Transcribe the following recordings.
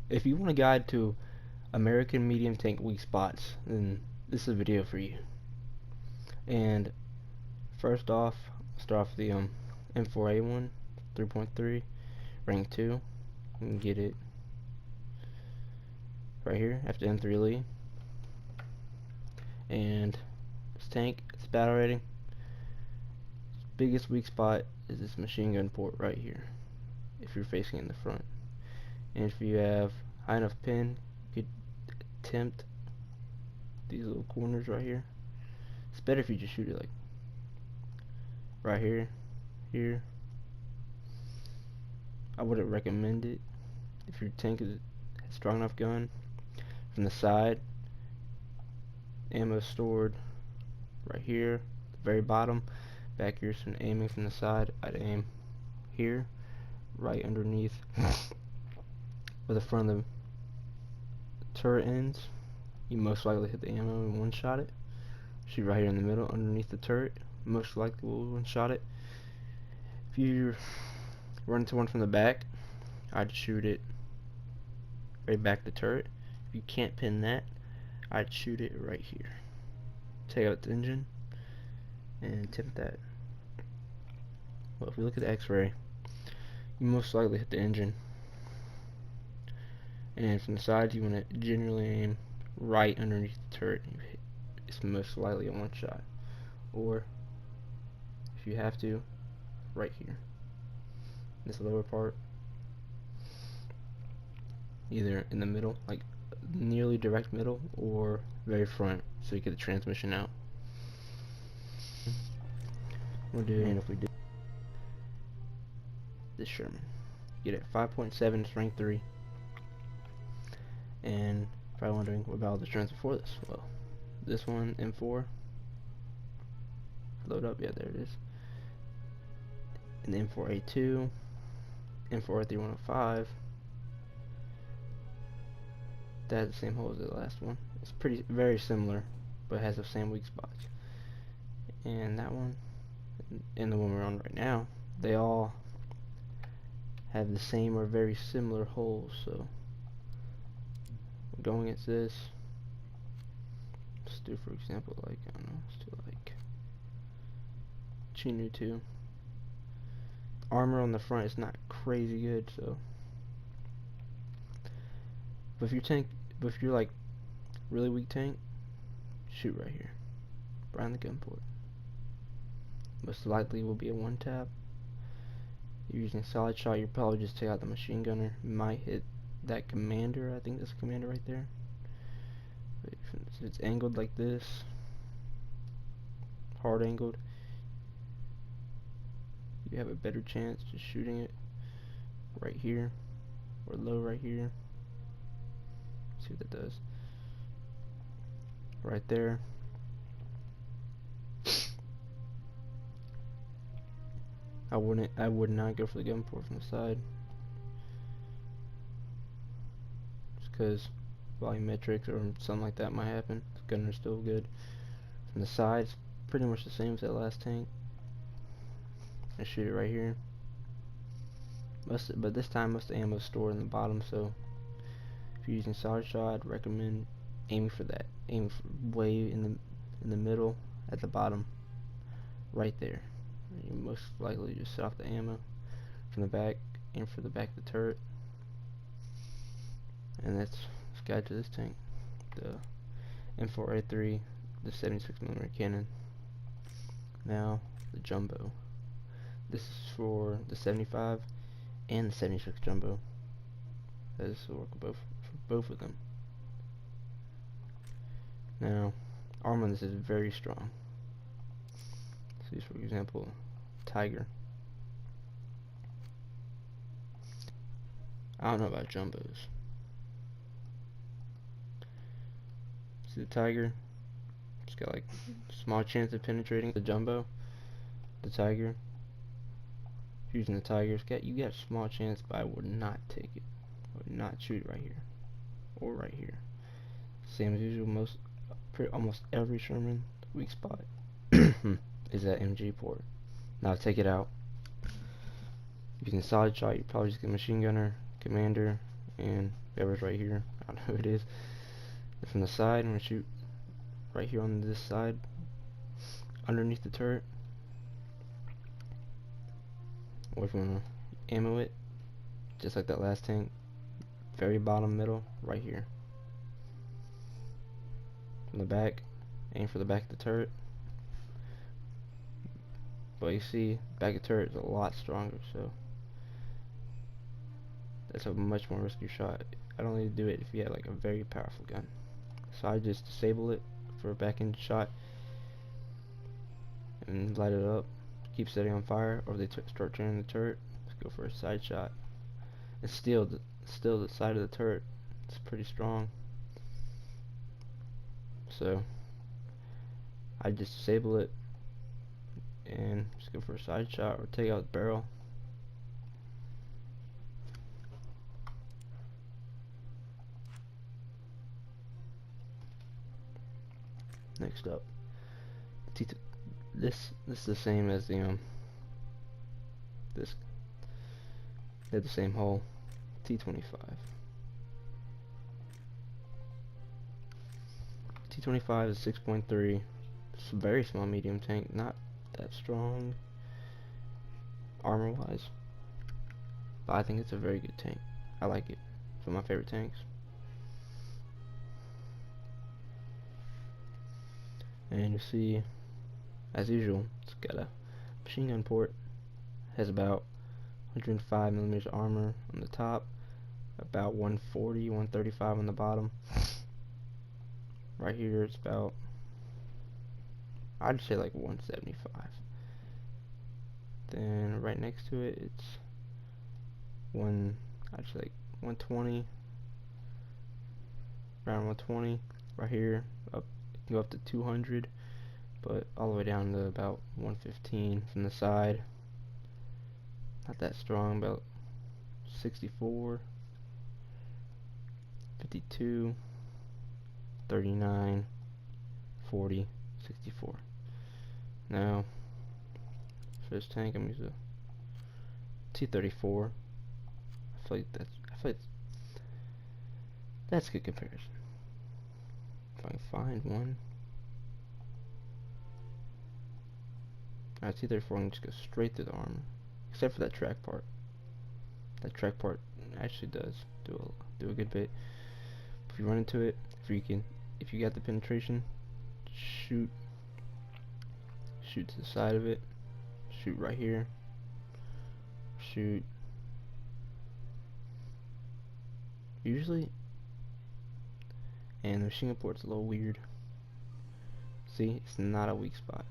If you want a guide to American medium tank weak spots, then this is a video for you. And first off, start off with the M4A1 3.3 rank 2. You can get it right here after M3 Lee. And this tank, its battle rating, its biggest weak spot is this machine gun port right here, if you're facing in the front. And if you have high enough pin, you could attempt these little corners right here. It's better if you just shoot it like right here, here. I wouldn't recommend it if your tank is a strong enough gun. From the side, ammo stored right here, the very bottom. Back here, so aiming from the side, I'd aim here, right underneath where the front of the turret ends. You most likely hit the ammo and one-shot it. Shoot right here in the middle, underneath the turret. Most likely will one-shot it. If you run into one from the back, I'd shoot it right back the turret. If you can't pin that, I'd shoot it right here. Take out the engine and attempt that. Well, if we look at the X-ray, you most likely hit the engine. And from the side, you want to generally aim right underneath the turret. It's most likely a one-shot. Or, if you have to, right here, this lower part, either in the middle, like nearly direct middle, or very front, so you get the transmission out. We'll do, and if we do this Sherman, get it 5.7, it's rank 3. And probably wondering what about the strengths before this. Well, this one, M4, load up, yeah, there it is. And the M4A2, M4A3105, that has the same hole as the last one. It's very similar, but has the same weak spots. And that one, and the one we're on right now, they all have the same or very similar holes. So going against this, let's do, for example, like, I don't know, let's do like Chinu 2. Armor on the front is not crazy good, so but if you're like really weak tank, shoot right here, behind the gun port. Most likely will be a one tap. You're using a solid shot, you probably just take out the machine gunner. You might hit that commander, I think that's a commander right there. But if it's angled like this, hard angled, you have a better chance just shooting it right here, or low right here. See what that does. Right there. I would not go for the gun port from the side, just because volumetrics or something like that might happen. The gunner's still good. From the side, it's pretty much the same as that last tank. I shoot it right here. But this time most of the ammo is stored in the bottom, so if you're using solid shot, I'd recommend aiming for that. Aim for way in the middle at the bottom, right there. You most likely just set off the ammo from the back, aim for the back of the turret, and that's guide to this tank, the M4A3, the 76mm cannon. Now the jumbo. This is for the 75 and the 76 jumbo. This will work for both of them. Now, armor on this is very strong. So, for example, Tiger. I don't know about jumbos. See the Tiger? It's got like small chance of penetrating the jumbo. The Tiger. Using the Tiger, you got a small chance, but I would not take it. I would not shoot it right here or right here. Same as usual. Almost every Sherman weak spot is that MG port. Now take it out. Using solid shot, you probably just get machine gunner, commander, and whoever's right here, I don't know who it is. And from the side, I'm gonna shoot right here on this side, underneath the turret. Or if you wanna ammo it, just like that last tank, very bottom middle, right here. From the back, aim for the back of the turret. But you see, back of the turret is a lot stronger, so that's a much more risky shot. I'd only do it if you had like a very powerful gun. So I just disable it for a back end shot and light it up. Keep setting on fire, or they start turning the turret. Let's go for a side shot. It's still the side of the turret. It's pretty strong. So I just disable it and just go for a side shot or take out the barrel. Next up, this is the same as the this. They have the same hull, T25. T25 is 6.3. It's a very small medium tank, not that strong armor wise, but I think it's a very good tank. I like it. It's one of my favorite tanks. And you see, as usual, it's got a machine gun port. Has about 105 millimeters armor on the top, about 140, 135 on the bottom. Right here it's about, I'd say like 175. Then right next to it, it's I'd say like 120, around 120. Right here, up, you can go up to 200, but all the way down to about 115 from the side. Not that strong, about 64, 52, 39, 40, 64. Now, for this tank, I'm using a T34. I feel like that's a good comparison. If I can find one. Alright, T34, I can just go straight through the armor. Except for that track part. That track part actually does do a good bit. If you run into it, if you got the penetration, shoot to the side of it, shoot right here, shoot. Usually, and the machine gun port's a little weird. See, it's not a weak spot.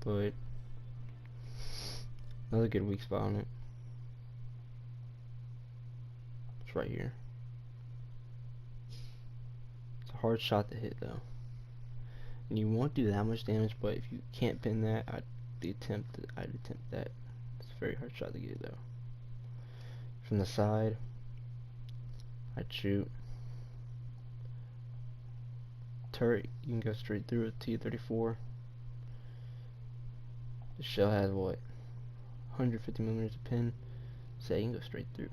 But another good weak spot on it. It's right here. It's a hard shot to hit though. And you won't do that much damage, but if you can't pin that, I'd attempt that. It's a very hard shot to get though. From the side, I'd shoot. Turret, you can go straight through with T34. The shell has what? 150 millimeters of pin, so you can go straight through.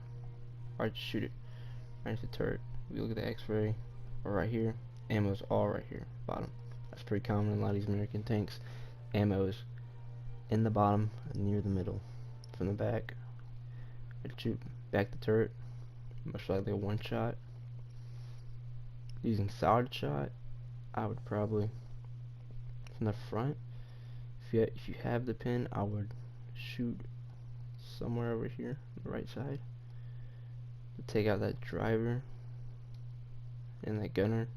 Or just shoot it right into the turret. We look at the X-ray, or right here. Ammo's all right here, bottom. That's pretty common in a lot of these American tanks. Ammo's in the bottom, near the middle. From the back, I'd shoot back the turret, much likely a one shot. Using solid shot, I would probably from the front. If you have the pin, I would shoot somewhere over here on the right side to take out that driver and that gunner.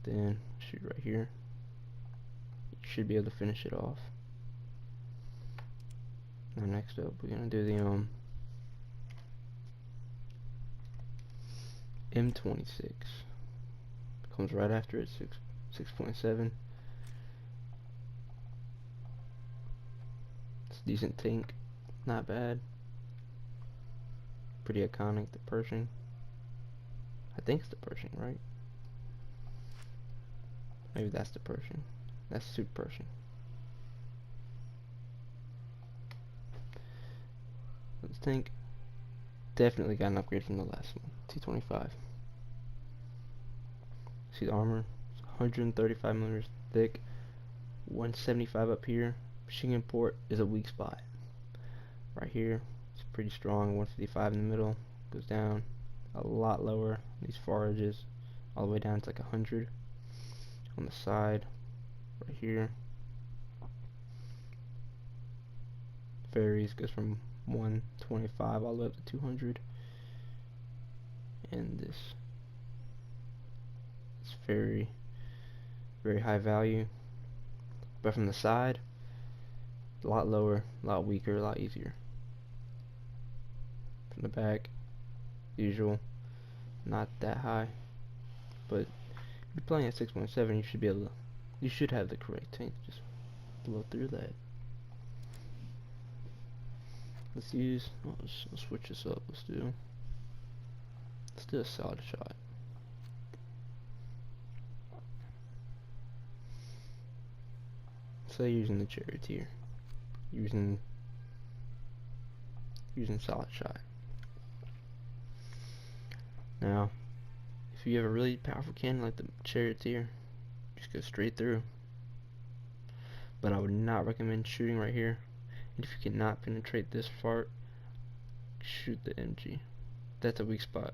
Then shoot right here. You should be able to finish it off. Now next up, we're gonna do the M26. Comes right after it, 6.7. Decent tank, not bad. Pretty iconic, the Pershing. I think it's the Pershing, right? Maybe that's the Pershing. That's super Pershing. This tank definitely got an upgrade from the last one. T25. See the armor? It's 135 millimeters thick, 175 up here. Machine gun port is a weak spot. Right here, it's pretty strong. 155 in the middle, goes down a lot lower. These far edges, all the way down to like 100. On the side, right here, varies, goes from 125 all the way up to 200. And this is very high value, but from the side, a lot lower, a lot weaker, a lot easier. From the back, usual, not that high, but if you're playing at 6.7, you should be able to, you should have the correct tank to just blow through that. Let's use, let's switch this up. Let's do a solid shot. Say using the charioteer, using solid shot. Now, if you have a really powerful cannon like the charioteer, just go straight through. But I would not recommend shooting right here. And if you cannot penetrate this far, shoot the MG. That's a weak spot.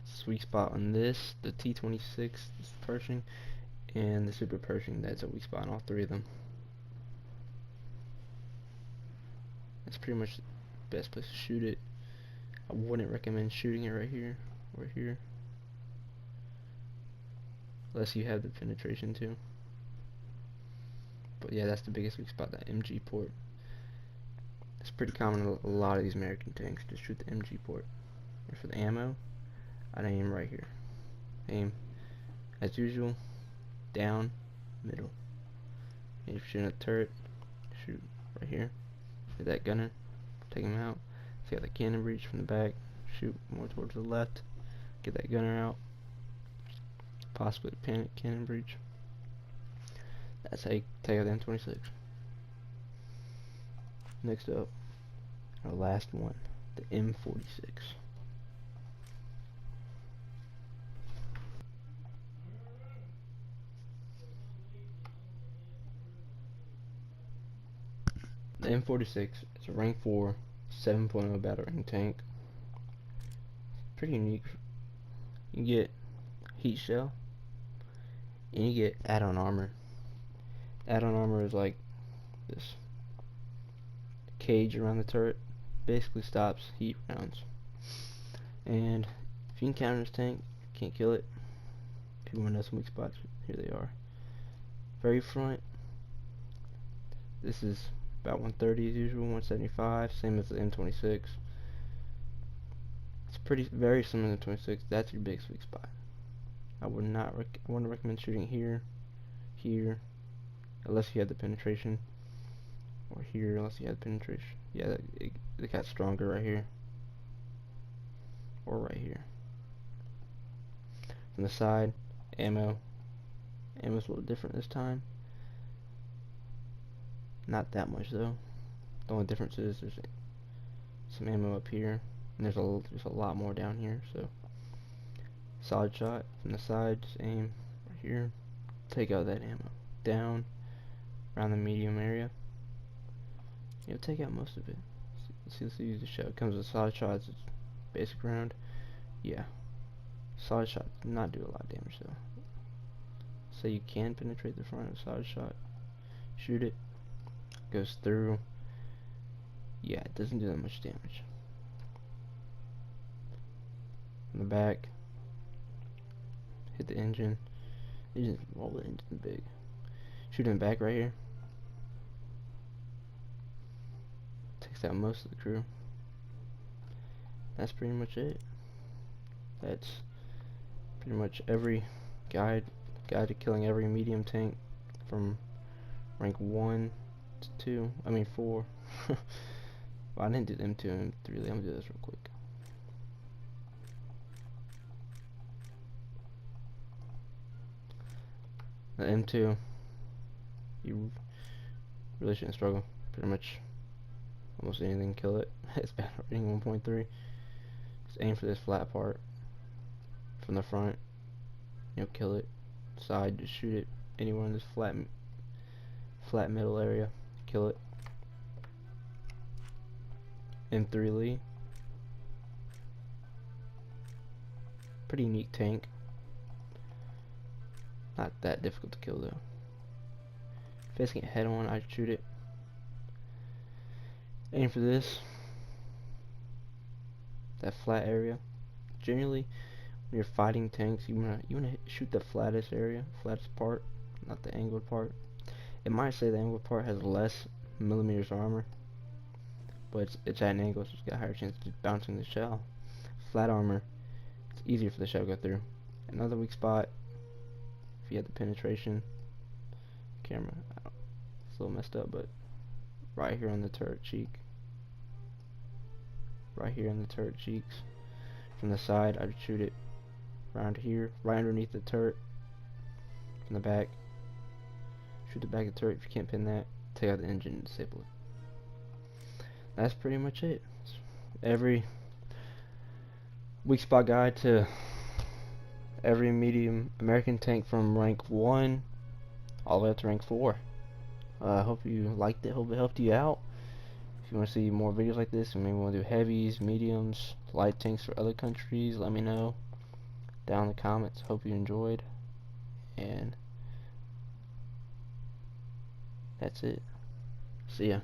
It's a weak spot on this, the T26, this Pershing, and the Super Pershing. That's a weak spot on all three of them. That's pretty much the best place to shoot it. I wouldn't recommend shooting it right here or here, unless you have the penetration too. But yeah, that's the biggest weak spot, that MG port. It's pretty common in a lot of these American tanks to shoot the MG port. And for the ammo, I'd aim right here. Aim, as usual, down, middle. And if you're shooting a turret, shoot right here. Hit that gunner, take him out. See how the cannon breach from the back, shoot more towards the left, get that gunner out. Possibly panic cannon breach. That's how you take out the M26. Next up, our last one, the M46. The M46 is a rank 4, 7.0 battering tank. Pretty unique. You get heat shell, and you get add-on armor. Add-on armor is like this cage around the turret, basically stops heat rounds. And if you encounter this tank, you can't kill it. If you want to know some weak spots, here they are. Very front, this is about 130 as usual, 175, same as the M26. It's very similar to the 26. That's your biggest weak spot. I wouldn't recommend shooting here, unless you had the penetration, or here unless you had penetration. Yeah, it got stronger right here, or right here. From the side, ammo's a little different this time. Not that much though. The only difference is there's some ammo up here, and there's a lot more down here. So solid shot from the side, just aim right here, take out that ammo, down around the medium area. You'll take out most of it. See, let's use the shell. It comes with solid shots. It's basic round. Yeah, solid shot does not do a lot of damage though. So you can penetrate the front of a solid shot. Shoot it. Goes through. Yeah, it doesn't do that much damage. From the back, hit the engine. Roll the engine big. Shoot in the back right here. Takes out most of the crew. That's pretty much it. That's pretty much every guide to killing every medium tank from rank 1 to 4. Well, I didn't do them 2 and 3. I'm gonna do this real quick. The M2, you really shouldn't struggle. Pretty much almost anything can kill it. It's bad rating 1.3. Just aim for this flat part from the front. You'll kill it. Side, just shoot it anywhere in this flat middle area. Kill it. M3 Lee. Pretty unique tank. Not that difficult to kill though. Facing it head on, I'd shoot it. Aim for this. That flat area. Generally, when you're fighting tanks, you wanna shoot the flattest area, flattest part, not the angled part. It might say the angled part has less millimeters armor, but it's at an angle, so it's got a higher chance of bouncing the shell. Flat armor, it's easier for the shell to go through. Another weak spot, if you had the penetration. Camera, it's a little messed up, but right here on the turret cheek. Right here on the turret cheeks. From the side, I'd shoot it around here, right underneath the turret. From the back, shoot the back of the turret. If you can't pin that, take out the engine and disable it. That's pretty much it. Every weak spot guide to every medium American tank from rank 1 all the way up to rank 4. I hope you liked it. Hope it helped you out. If you want to see more videos like this, and maybe want to do heavies, mediums, light tanks for other countries, let me know down in the comments. Hope you enjoyed, and that's it. See ya.